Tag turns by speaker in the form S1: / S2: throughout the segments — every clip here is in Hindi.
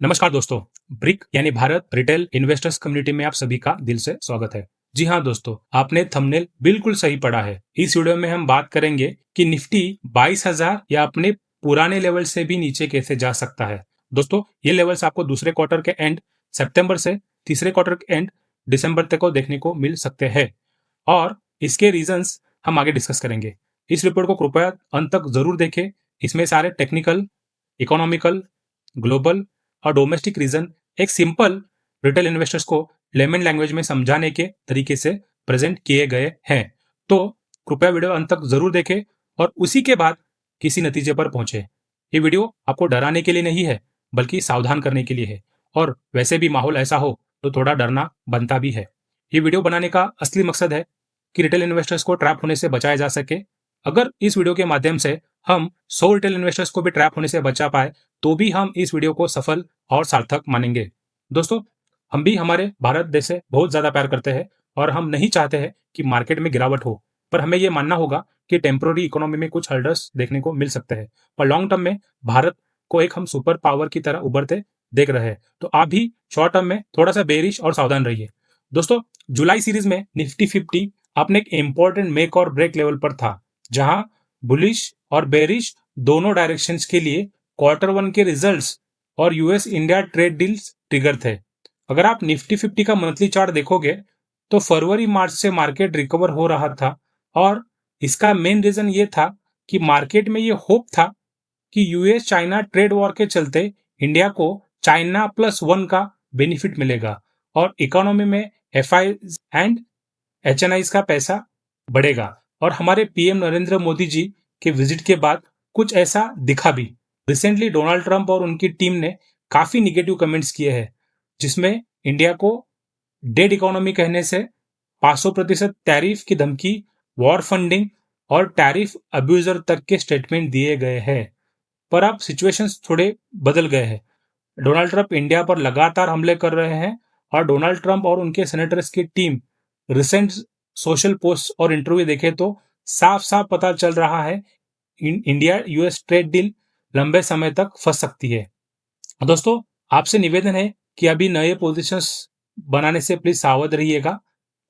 S1: नमस्कार दोस्तों। ब्रिक यानी भारत रिटेल इन्वेस्टर्स कम्युनिटी में आप सभी का दिल से स्वागत है। जी हाँ दोस्तों, आपने थंबनेल बिल्कुल सही पढ़ा है। इस वीडियो में हम बात करेंगे कि निफ्टी 22,000 या अपने पुराने लेवल से भी नीचे कैसे जा सकता है। दोस्तों, ये लेवल्स आपको दूसरे क्वार्टर के एंड सितंबर से तीसरे क्वार्टर के एंड दिसंबर तक को देखने को मिल सकते हैं और इसके रीजंस हम आगे डिस्कस करेंगे। इस रिपोर्ट को कृपया अंत तक जरूर देखें। इसमें सारे टेक्निकल, इकोनॉमिकल, ग्लोबल और डोमेस्टिक रीजन एक सिंपल रिटेल इन्वेस्टर्स को लेमन लैंग्वेज में समझाने के तरीके से प्रेजेंट किए गए हैं। तो कृपया वीडियो अंत तक जरूर देखें और उसी के बाद किसी नतीजे पर पहुंचे। ये वीडियो आपको डराने के लिए नहीं है, बल्कि सावधान करने के लिए है। और वैसे भी माहौल ऐसा हो तो थोड़ा डरना बनता भी है। ये वीडियो बनाने का असली मकसद है कि रिटेल इन्वेस्टर्स को ट्रैप होने से बचाया जा सके। अगर इस वीडियो के माध्यम से हम 100 रिटेल इन्वेस्टर्स को भी ट्रैप होने से बचा पाए तो भी हम इस वीडियो को सफल और सार्थक मानेंगे। दोस्तों, हम भी हमारे भारत देश से बहुत ज्यादा प्यार करते हैं और हम नहीं चाहते हैं कि मार्केट में गिरावट हो, पर हमें यह मानना होगा कि टेम्पोररी इकोनॉमी में कुछ हर्डल्स देखने को मिल सकते हैं, पर लॉन्ग टर्म में भारत को एक हम सुपर पावर की तरह उभरते देख रहे हैं। तो आप भी शॉर्ट टर्म में थोड़ा सा बेरिश और सावधान रहिए। दोस्तों, जुलाई सीरीज में निफ्टी 50 अपने एक इंपॉर्टेंट मेक और ब्रेक लेवल पर था, जहां बुलिश और बेरिश दोनों डायरेक्शंस के लिए क्वार्टर वन के रिजल्ट्स और US India trade deals trigger थे। अगर आप निफ्टी 50 का मंथली चार्ट देखोगे तो फरवरी मार्च से मार्केट रिकवर हो रहा था और इसका मेन रीजन ये था कि मार्केट में ये होप था कि यूएस चाइना ट्रेड वॉर के चलते इंडिया को चाइना प्लस वन का बेनिफिट मिलेगा और इकोनॉमी में एफआई एंड एचएनआईज का पैसा बढ़ेगा। और हमारे पीएम नरेंद्र मोदी जी के विजिट के बाद कुछ ऐसा दिखा भी। रिसेंटली डोनाल्ड ट्रंप और उनकी टीम ने काफी निगेटिव कमेंट्स किए हैं, जिसमें इंडिया को डेड इकोनॉमी कहने से 500% टैरिफ की धमकी, वॉर फंडिंग और टैरिफ अब्यूजर तक के स्टेटमेंट दिए गए हैं। पर अब सिचुएशंस थोड़े बदल गए हैं। डोनाल्ड ट्रंप इंडिया पर लगातार हमले कर रहे हैं और डोनाल्ड ट्रंप और उनके सेनेटर्स की टीम रिसेंट सोशल पोस्ट और इंटरव्यू देखे तो साफ साफ पता चल रहा है इंडिया यूएस ट्रेड डील लंबे समय तक फंस सकती है। दोस्तों, आपसे निवेदन है कि अभी नए पोजीशंस बनाने से प्लीज सावध रहिएगा।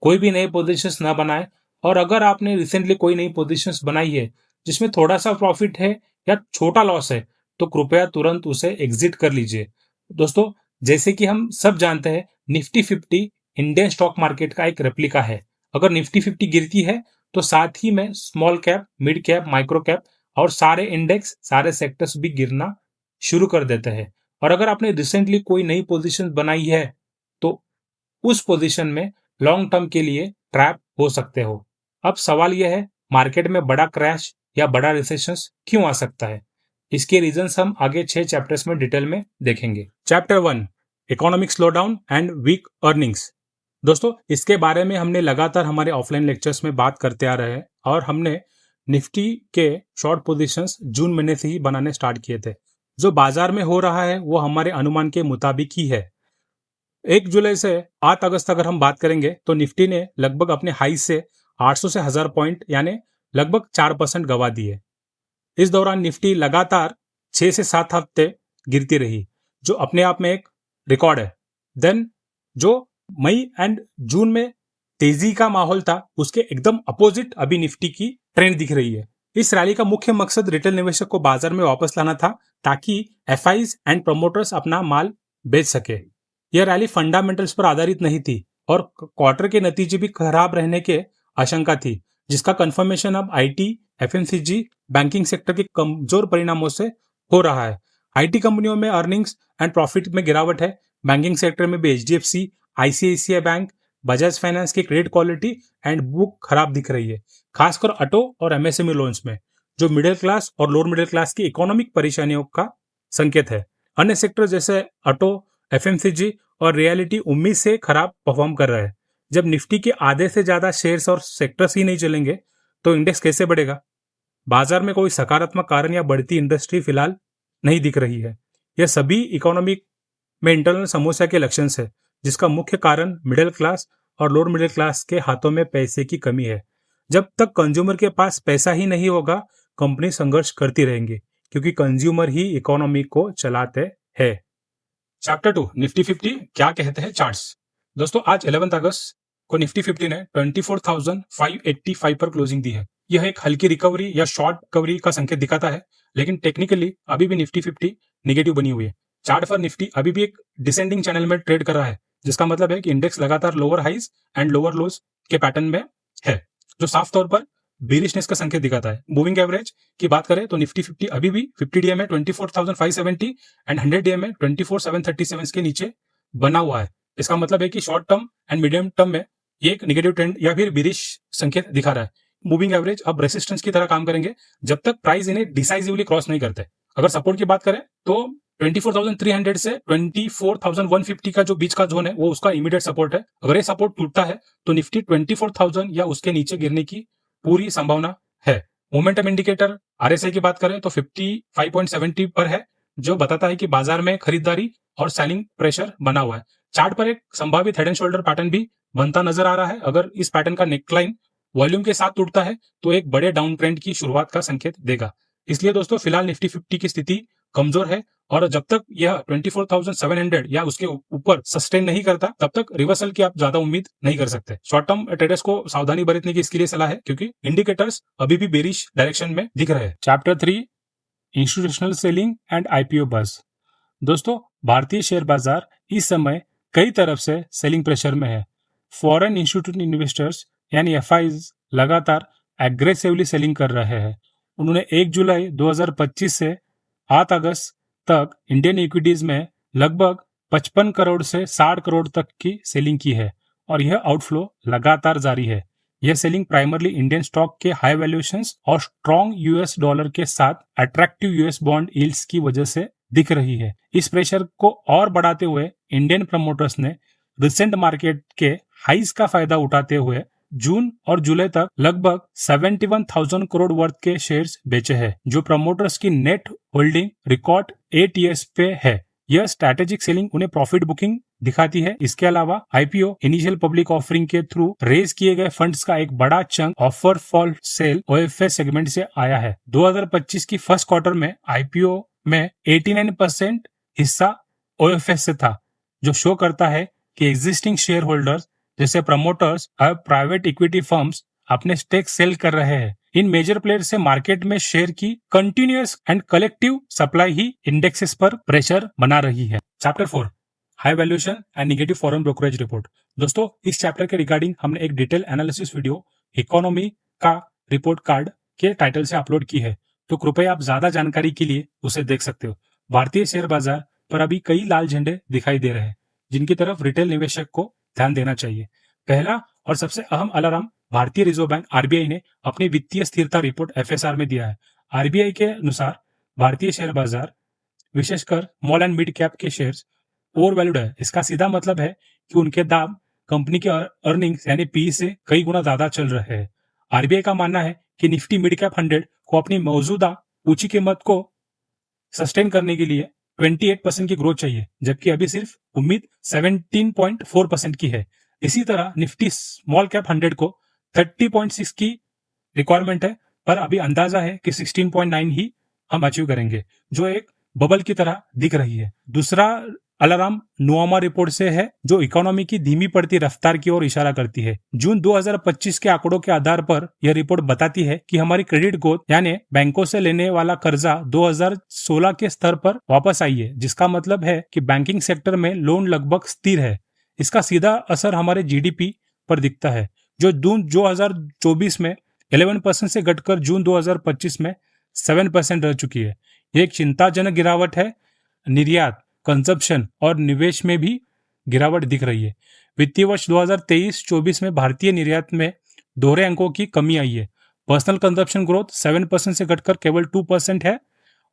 S1: कोई भी नए पोजीशंस ना बनाए और अगर आपने रिसेंटली कोई नई पोजीशंस बनाई है जिसमें थोड़ा सा प्रॉफिट है या छोटा लॉस है तो कृपया तुरंत उसे एग्जिट कर लीजिए। दोस्तों, जैसे कि हम सब जानते हैं, निफ्टी 50 इंडियन स्टॉक मार्केट का एक रेप्लिका है। अगर निफ्टी 50 गिरती है तो साथ ही में small cap, mid cap, micro cap और सारे इंडेक्स, सारे सेक्टर्स भी गिरना शुरू कर देते हैं। और अगर आपने रिसेंटली कोई नई पोजीशन बनाई है तो उस पोजीशन में लॉन्ग टर्म के लिए ट्रैप हो सकते हो। अब सवाल यह है, मार्केट में बड़ा क्रैश या बड़ा रिसेशन क्यों आ सकता है? इसके रीजंस हम आगे 6 चैप्टर्स में डिटेल में देखेंगे। Chapter 1, economic slowdown and weak earnings. दोस्तों, इसके बारे में हमने लगातार हमारे ऑफलाइन लेक्चर्स में बात करते आ रहे हैं और हमने निफ्टी के शॉर्ट पोजीशंस जून महीने से ही बनाने स्टार्ट किए थे। जो बाजार में हो रहा है वो हमारे अनुमान के मुताबिक ही है। 1 जुलाई से 8 अगस्त अगर हम बात करेंगे तो निफ्टी ने लगभग अपने हाई से 800 से 1000 पॉइंट यानी लगभग 4% गवा दिए। इस दौरान निफ्टी लगातार 6 से 7 हफ्ते गिरती रही, जो अपने आप में एक रिकॉर्ड है। देन जो मई एंड जून में तेजी का माहौल था उसके एकदम अपोजिट अभी निफ्टी की ट्रेंड दिख रही है। इस रैली का मुख्य मकसद रिटेल निवेशक को बाजार में वापस लाना था ताकि एफआईज एंड प्रमोटर्स अपना माल बेच सके। यह रैली फंडामेंटल्स पर आधारित नहीं थी और क्वार्टर के नतीजे भी खराब रहने के आशंका थी, जिसका कंफर्मेशन अब आईटी, एफएमसीजी, बैंकिंग सेक्टर के कमजोर परिणामों से हो रहा है। आईटी कंपनियों में अर्निंग्स एंड प्रॉफिट में गिरावट है। बैंकिंग सेक्टर में भी HDFC, ICICI bank, Bajaj finance की क्रेडिट क्वालिटी एंड बुक खराब दिख रही है, खासकर ऑटो और एमएसएमई लोन्स में, जो मिडिल क्लास और लोअर मिडिल क्लास की इकोनॉमिक परेशानियों का संकेत है। अन्य सेक्टर जैसे ऑटो, एफएमसीजी और रियलिटी उम्मीद से खराब परफॉर्म कर रहे हैं। जब निफ्टी के आधे से ज्यादा शेयर्स और सेक्टर्स ही नहीं चलेंगे तो इंडेक्स कैसे बढ़ेगा? बाजार में कोई सकारात्मक कारण या बढ़ती इंडस्ट्री फिलहाल नहीं दिख रही है। यह सभी इकोनॉमिक में इंटरनल समस्या के लक्षण है, जिसका मुख्य कारण मिडिल क्लास और लोअर मिडिल क्लास के हाथों में पैसे की कमी है। जब तक कंज्यूमर के पास पैसा ही नहीं होगा, कंपनी संघर्ष करती रहेंगी, क्योंकि कंज्यूमर ही इकोनॉमी को चलाते हैं। चैप्टर 2 निफ्टी 50 क्या कहते हैं चार्ट्स। दोस्तों आज 11 अगस्त को निफ्टी 50 ने 24,585 पर क्लोजिंग दी है। यह एक हल्की रिकवरी या शॉर्ट रिकवरी का संकेत दिखाता है, लेकिन टेक्निकली अभी भी निफ्टी 50 नेगेटिव बनी हुई है। चार्ट पर निफ्टी अभी भी एक डिसेंडिंग चैनल में ट्रेड कर रहा है, जिसका मतलब है कि इंडेक्स लगातार lower highs and lower lows के पैटर्न में है, जो साफ तौर पर बेरिशनेस का संकेत दिखाता है। मूविंग एवरेज की बात करें तो निफ्टी 50 अभी भी 50 डीए में 24,570 एंड 100 डीए में 24,737 के नीचे बना हुआ है। इसका मतलब है कि short term and medium term में ये एक नेगेटिव ट्रेंड या फिर बेरिश संकेत दिखा रहा है। मूविंग एवरेज अब रेसिस्टेंस की तरह काम करेंगे जब तक प्राइस इन्हें डिसाइसिवली क्रॉस नहीं करते। अगर सपोर्ट की बात करें तो 24,300 से 24,150 का जो बीच का जोन है वो उसका इमीडिएट सपोर्ट है। अगर ये सपोर्ट टूटता है तो निफ्टी 24,000 या उसके नीचे गिरने की पूरी संभावना है। मोमेंटम इंडिकेटर आरएसआई की बात करें तो 55.70 पर है, जो बताता है कि बाजार में खरीदारी और सेलिंग प्रेशर बना हुआ है। चार्ट पर एक संभावित हेड एंड शोल्डर पैटर्न भी बनता नजर आ रहा है। अगर इस पैटर्न का नेकलाइन वॉल्यूम के साथ टूटता है तो एक बड़े डाउन ट्रेंड की शुरुआत का संकेत देगा। इसलिए दोस्तों फिलहाल निफ्टी 50 की स्थिति कमजोर है और जब तक यह 24,700 या उसके ऊपर सस्टेन नहीं करता तब तक रिवर्सल की आप ज्यादा उम्मीद नहीं कर सकते। शॉर्ट टर्म ट्रेडर्स को सावधानी बरतने की इसके लिए सलाह है, क्योंकि इंडिकेटर्स अभी भी बेरिश डायरेक्शन में दिख रहे हैं। Chapter 3 institutional selling and IPO buzz. दोस्तों भारतीय शेयर बाजार इस समय कई तरफ से सेलिंग प्रेशर में है। फॉरेन इंस्टीट्यूट इन्वेस्टर्स यानी एफआईज लगातार एग्रेसिवली सेलिंग कर रहे हैं। उन्होंने 1 जुलाई 2025 से 8 अगस्त तक इंडियन इक्विटीज में लगभग 55 करोड़ से 60 करोड़ तक की सेलिंग की है और यह आउटफ्लो लगातार जारी है। यह सेलिंग प्राइमरली इंडियन स्टॉक के हाई वैल्यूएशंस और स्ट्रॉन्ग यूएस डॉलर के साथ अट्रैक्टिव यूएस बॉन्ड यील्ड्स की वजह से दिख रही है। इस प्रेशर को और बढ़ाते हुए इंडियन प्रमोटर्स ने रिसेंट मार्केट के हाइज का फायदा उठाते हुए जून और जुलाई तक लगभग 71,000 करोड़ वर्थ के शेयर्स बेचे हैं, जो प्रमोटर्स की नेट होल्डिंग रिकॉर्ड 8 ईयर्स पे है। यह स्ट्रैटेजिक सेलिंग उन्हें प्रॉफिट बुकिंग दिखाती है। इसके अलावा आईपीओ इनिशियल पब्लिक ऑफरिंग के थ्रू रेज किए गए फंड्स का एक बड़ा chunk offer for sale OFS segment से आया है। 2025 की फर्स्ट क्वार्टर में आईपीओ में 89% हिस्सा ओएफएस से था, जो शो करता है कि एग्जिस्टिंग शेयर होल्डर्स जैसे प्रमोटर्स और प्राइवेट इक्विटी फर्म्स अपने स्टेक सेल कर रहे हैं। इन मेजर प्लेयर से मार्केट में शेयर की continuous and collective supply he indexes पर प्रेशर बना रही है। Chapter 4 high valuation and negative foreign brokerage report. दोस्तों इस चैप्टर के रिगार्डिंग हमने एक डिटेल एनालिसिस वीडियो इकोनॉमी का रिपोर्ट कार्ड के टाइटल से अपलोड की है, तो कृपया आप ज्यादा जानकारी के लिए उसे देख सकते हो। भारतीय शेयर बाजार पर अभी कई लाल झंडे दिखाई दे रहे हैं, जिनकी तरफ रिटेल निवेशक को ध्यान देना चाहिए। पहला और सबसे अहम अलार्म भारतीय रिजर्व बैंक आरबीआई ने अपनी वित्तीय स्थिरता रिपोर्ट एफएसआर में दिया है। आरबीआई के अनुसार भारतीय शेयर बाजार विशेषकर स्मॉल एंड मिड कैप के शेयर्स ओवरवैल्यूड है। इसका सीधा मतलब है कि उनके दाम कंपनी के अर्निंग्स यानी पी से कई गुना ज्यादा चल रहे हैं। आरबीआई का मानना है कि निफ्टी मिड कैप 100 को अपनी मौजूदा ऊंची कीमत को सस्टेन करने के लिए 28% की ग्रोथ चाहिए, जबकि अभी सिर्फ उम्मीद 17.4% की है। इसी तरह निफ्टी स्मॉल कैप 100 को 30.6 की रिक्वायरमेंट है, पर अभी अंदाजा है कि 16.9 ही हम अचीव करेंगे, जो एक बबल की तरह दिख रही है। दूसरा अलार्म नुआमा रिपोर्ट से है, जो इकोनॉमी की धीमी पड़ती रफ्तार की ओर इशारा करती है। जून 2025 के आंकड़ों के आधार पर यह रिपोर्ट बताती है कि हमारी क्रेडिट ग्रोथ यानी बैंकों से लेने वाला कर्जा 2016 के स्तर पर वापस आई है, जिसका मतलब है कि बैंकिंग सेक्टर में लोन लगभग स्थिर है। इसका सीधा असर हमारे जीडीपी पर दिखता है, जो जून 2024 में 11% से घटकर जून 2025 में 7% रह चुकी है। यह एक चिंताजनक गिरावट है। निर्यात, कंजप्शन और निवेश में भी गिरावट दिख रही है। वित्तीय वर्ष 2023-24 में भारतीय निर्यात में दोहरे अंकों की कमी आई है। पर्सनल कंजप्शन ग्रोथ 7% से घटकर केवल 2% है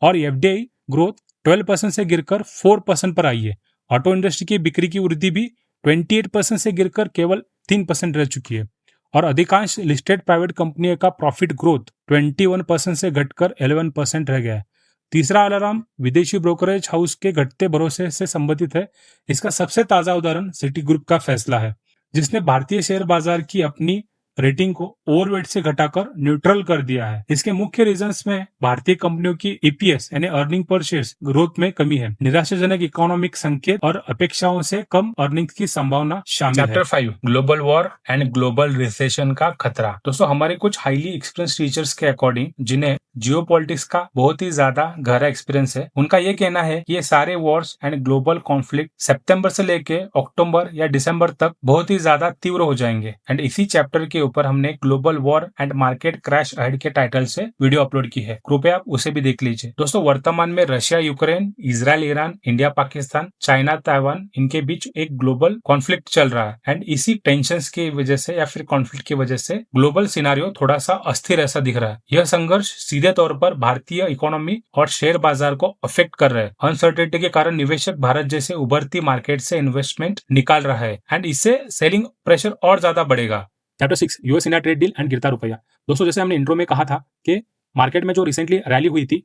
S1: और एफडीआई ग्रोथ 12% से गिरकर 4% पर आई है। ऑटो इंडस्ट्री की बिक्री की वृद्धि भी 28% से गिरकर केवल 3% रह चुकी है और अधिकांश लिस्टेड प्राइवेट कंपनियों का प्रॉफिट ग्रोथ 21% से घटकर 11% रह गया है। तीसरा अलार्म विदेशी ब्रोकरेज हाउस के घटते भरोसे से संबंधित है। इसका सबसे ताजा उदाहरण सिटी ग्रुप का फैसला है, जिसने भारतीय शेयर बाजार की अपनी रेटिंग को ओवरवेट से घटाकर न्यूट्रल कर दिया है। इसके मुख्य रीजंस में भारतीय कंपनियों की ईपीएस यानी अर्निंग पर शेयर ग्रोथ में कमी है, निराशाजनक इकोनॉमिक संकेत और अपेक्षाओं से कम अर्निंग की संभावना शामिल है। Chapter 5 global war and global recession का खतरा। दोस्तों, हमारे कुछ हाईली एक्सपीरियंस टीचर्स के अकॉर्डिंग, जिन्हें जियोपॉलिटिक्स का बहुत ही ज्यादा गहरा एक्सपीरियंस है, उनका ये कहना है कि ये सारे वॉर्स एंड ग्लोबल कॉन्फ्लिक्ट सितंबर से लेके अक्टूबर या दिसंबर तक बहुत ही ज्यादा तीव्र हो जाएंगे। एंड इसी चैप्टर के ऊपर हमने global war and market crash ahead के टाइटल से वीडियो अपलोड की है, कृपया आप उसे भी देख लीजिए। दोस्तों, वर्तमान में Russia Ukraine, Israel Iran, India Pakistan, China Taiwan, इनके बीच एक ग्लोबल कॉन्फ्लिक्ट चल रहा है। एंड इसी टेंशन की वजह से या फिर कॉन्फ्लिक्ट की वजह से ग्लोबल सिनारियो थोड़ा सा अस्थिर ऐसा दिख रहा है। यह संघर्ष सीधे तौर पर भारतीय इकोनॉमी और शेयर बाजार को अफेक्ट कर रहे हैं। अनसर्टेनिटी के कारण निवेशक भारत जैसे उभरती मार्केट से इन्वेस्टमेंट निकाल रहा है एंड इससे सेलिंग प्रेशर और ज्यादा बढ़ेगा। Chapter 6 US India trade deal and गिरता रुपया। दोस्तों, जैसे हमने इंट्रो में कहा था कि मार्केट में जो रिसेंटली रैली हुई थी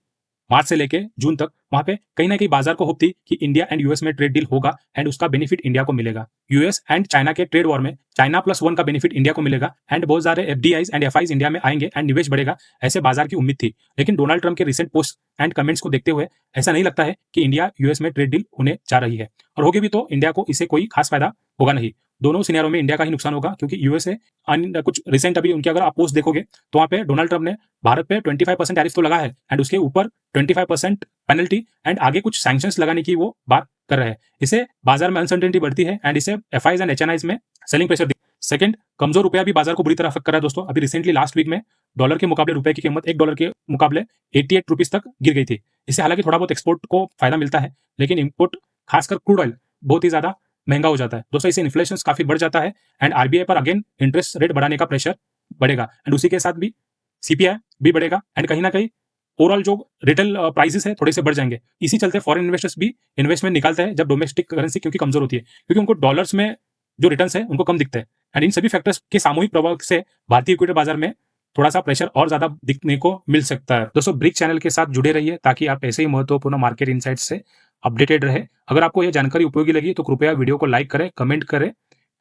S1: मार्च से लेके जून तक, वहां पे कहीं ना कहीं बाजार को होप थी कि इंडिया एंड यूएस में ट्रेड डील होगा एंड उसका बेनिफिट इंडिया को मिलेगा। यूएस एंड चाइना के ट्रेड वॉर में चाइना +1 का बेनिफिट इंडिया को मिलेगा एंड बहुत सारे एफडीआईज एंड एफआईज इंडिया में आएंगे एंड निवेश बढ़ेगा, ऐसे बाजार की उम्मीद थी। लेकिन डोनाल्ड ट्रंप के रिसेंट पोस्ट एंड कमेंट्स को देखते हुए ऐसा नहीं लगता है कि इंडिया यूएस में ट्रेड डील होने जा रही है, और होगी भी तो इंडिया को इससे कोई खास फायदा होगा नहीं। दोनों सिनेरियो में इंडिया का ही नुकसान होगा, क्योंकि यूएसए कुछ रिसेंट अभी उनके अगर आप पोस्ट देखोगे तो वहां पे डोनाल्ड ट्रंप ने भारत पे 25% टैरिफ तो लगा है एंड उसके ऊपर 25% पेनल्टी एंड आगे कुछ सैंक्शंस लगाने की वो बात कर रहे हैं। इससे बाजार में अनसर्टेनिटी बढ़ती है एंड इससे एफआईज एंड एचएनआईज में सेलिंग प्रेशर। सेकंड, कमजोर रुपया भी बाजार को बुरी तरह अफेक्ट कर रहा है। दोस्तों, अभी रिसेंटली लास्ट वीक में डॉलर के मुकाबले रुपए की कीमत $1 के मुकाबले 88 रुपीज तक गिर गई थी। इससे हालांकि थोड़ा बहुत एक्सपोर्ट को फायदा मिलता है, लेकिन इंपोर्ट खासकर क्रूड ऑयल बहुत ही ज्यादा महंगा हो जाता है। दोस्तों, इससे इन्फ्लेशन काफी बढ़ जाता है एंड आरबीआई पर अगेन इंटरेस्ट रेट बढ़ाने का प्रेशर बढ़ेगा एंड उसी के साथ भी सीपीआई भी बढ़ेगा एंड कहीं ना कहीं ओवरऑल जो रिटेल प्राइसेस है थोड़े से बढ़ जाएंगे। इसी चलते फॉरेन इन्वेस्टर्स भी इन्वेस्टमेंट निकालते हैं जब डोमेस्टिक करेंसी क्योंकि कमजोर होती है, क्योंकि उनको डॉलर्स में जो रिटर्न्स है उनको कम दिखते हैं एंड इन सभी फैक्टर्स के सामूहिक प्रभाव से भारतीय इक्विटी बाजार में थोड़ा सा प्रेशर और ज्यादा दिखने को मिल सकता है। दोस्तों, ब्रिक चैनल के साथ जुड़े रहिए ताकि आप ऐसे ही महत्वपूर्ण मार्केट इनसाइट्स से अपडेटेड रहे। अगर आपको यह जानकारी उपयोगी लगी तो कृपया वीडियो को लाइक करें, कमेंट करें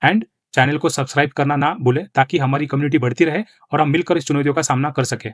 S1: एंड चैनल को सब्सक्राइब करना ना भूलें, ताकि हमारी कम्युनिटी बढ़ती रहे और हम मिलकर इस चुनौतियों का सामना कर सके।